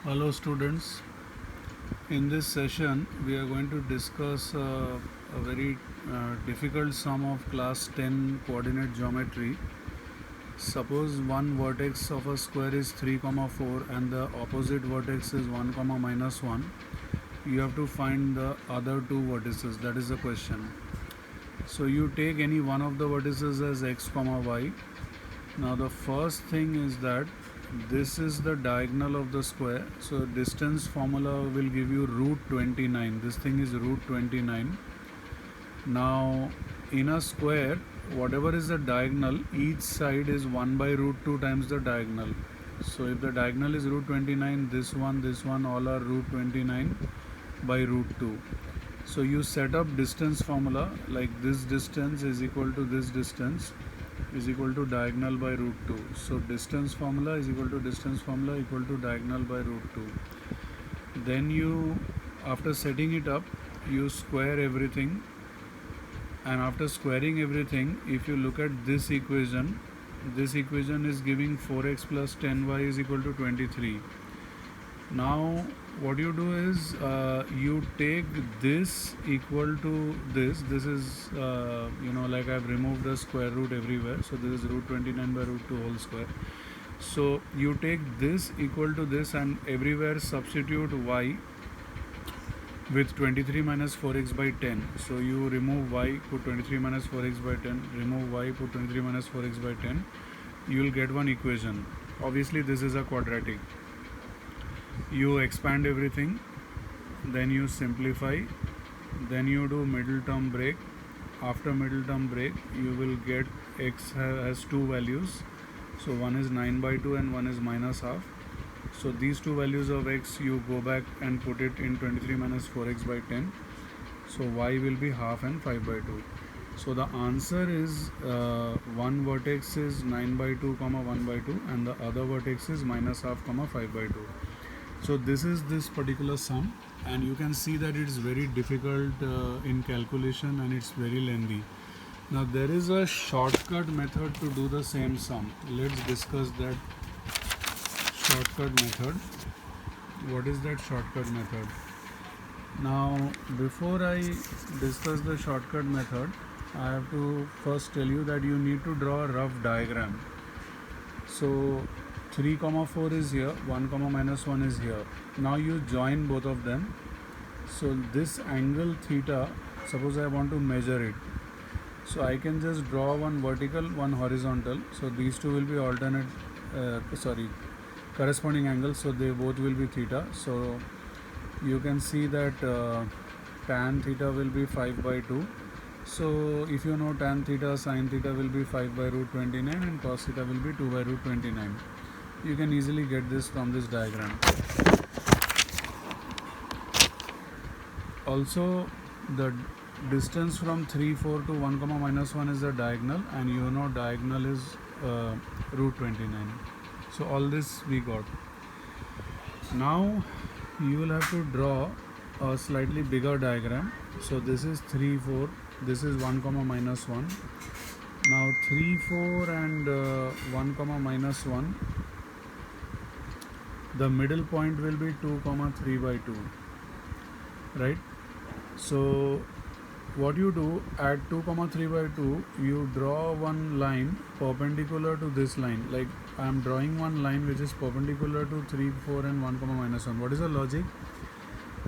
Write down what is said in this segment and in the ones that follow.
Hello students, in this session we are going to discuss a very difficult sum of class 10 coordinate geometry. Suppose one vertex of a square is 3 comma 4 and the opposite vertex is 1 comma minus 1. You have to find the other two vertices, that is the question. So you take any one of the vertices as x comma y. Now the first thing is that this is the diagonal of the square, so distance formula will give you root 29. This thing is root 29. Now in a square, whatever is the diagonal, each side is 1 by root 2 times the diagonal. So if the diagonal is root 29, this one all are root 29 by root 2. So you set up distance formula like this distance is equal to this distance is equal to diagonal by root 2. So distance formula is equal to distance formula equal to diagonal by root 2. Then you, after setting it up, you square everything, and after squaring everything, if you look at this equation is giving 4x plus 10y is equal to 23. Now what you do is you take this equal to this is like I've removed the square root everywhere, so this is root 29 by root 2 whole square. So you take this equal to this and everywhere substitute y with 23 minus 4x by 10. So you remove y, put 23 minus 4x by 10, remove y, put 23 minus 4x by 10, you will get one equation. Obviously this is a quadratic. You expand everything, then you simplify, then you do middle term break. After middle term break, you will get x has two values, so one is 9 by 2 and one is minus half. So these two values of x you go back and put it in 23 minus 4x by 10, so y will be half and 5 by 2. So the answer is one vertex is 9 by 2 comma 1 by 2 and the other vertex is minus half comma 5 by 2. So this is this particular sum, and you can see that it is very difficult in calculation and it's very lengthy. Now there is a shortcut method to do the same sum. Let's discuss that shortcut method. What is that shortcut method? Now before I discuss the shortcut method, I have to first tell you that you need to draw a rough diagram. So 3 comma 4 is here, 1 comma minus 1 is here. Now you join both of them. So this angle theta, suppose I want to measure it, so I can just draw one vertical, one horizontal. So these two will be alternate corresponding angles, so they both will be theta. So you can see that tan theta will be 5 by 2. So if you know tan theta, sin theta will be 5 by root 29 and cos theta will be 2 by root 29. You can easily get this from this diagram. Also, the distance from 3 4 to 1 comma minus 1 is the diagonal, and you know diagonal is root 29. So all this we got. Now you will have to draw a slightly bigger diagram. So this is 3 4, this is 1 comma minus 1. Now 3 4 and 1 comma minus 1, the middle point will be 2 comma 3 by 2, right? So what you do at 2 comma 3 by 2, you draw one line perpendicular to this line. Like I am drawing one line which is perpendicular to 3 4 and 1 comma minus 1. What is the logic?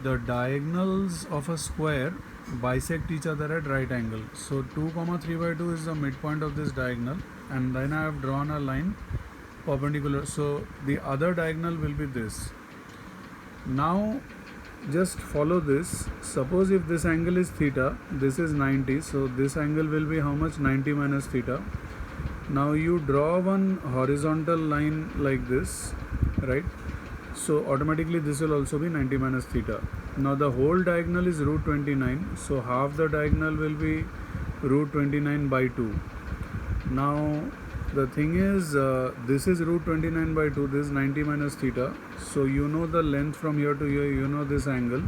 The diagonals of a square bisect each other at right angle. So 2 comma 3 by 2 is the midpoint of this diagonal, and then I have drawn a line perpendicular, so the other diagonal will be this. Now just follow this. Suppose if this angle is theta, this is 90, so this angle will be how much? 90 minus theta. Now you draw one horizontal line like this, right? So automatically this will also be 90 minus theta. Now the whole diagonal is root 29, so half the diagonal will be root 29 by 2. Now the thing is, this is root 29 by 2, this is 90 minus theta. So you know the length from here to here, you know this angle.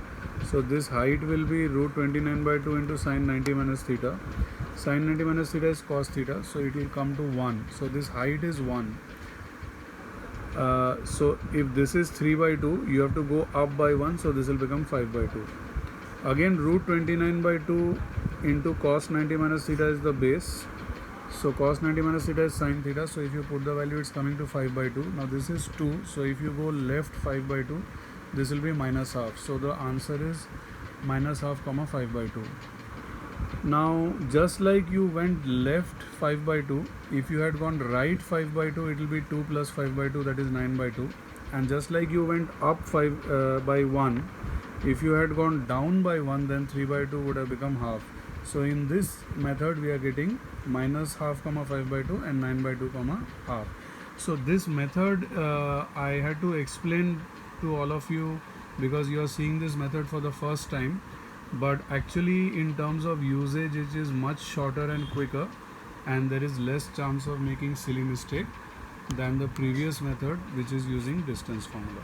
So this height will be root 29 by 2 into sine 90 minus theta. Sine 90 minus theta is cos theta, so it will come to 1. So this height is 1. So if this is 3 by 2, you have to go up by 1, so this will become 5 by 2. Again, root 29 by 2 into cos 90 minus theta is the base. So cos 90 minus theta is sin theta. So if you put the value, it's coming to 5 by 2. Now this is 2. So if you go left 5 by 2, this will be minus half. So the answer is minus half comma 5 by 2. Now just like you went left 5 by 2, if you had gone right 5 by 2, it will be 2 plus 5 by 2, that is 9 by 2. And just like you went up 5 by 1, if you had gone down by 1, then 3 by 2 would have become half. So in this method we are getting minus half comma 5 by 2 and 9 by 2 comma half. So this method I had to explain to all of you because you are seeing this method for the first time, but actually in terms of usage it is much shorter and quicker, and there is less chance of making silly mistake than the previous method, which is using distance formula.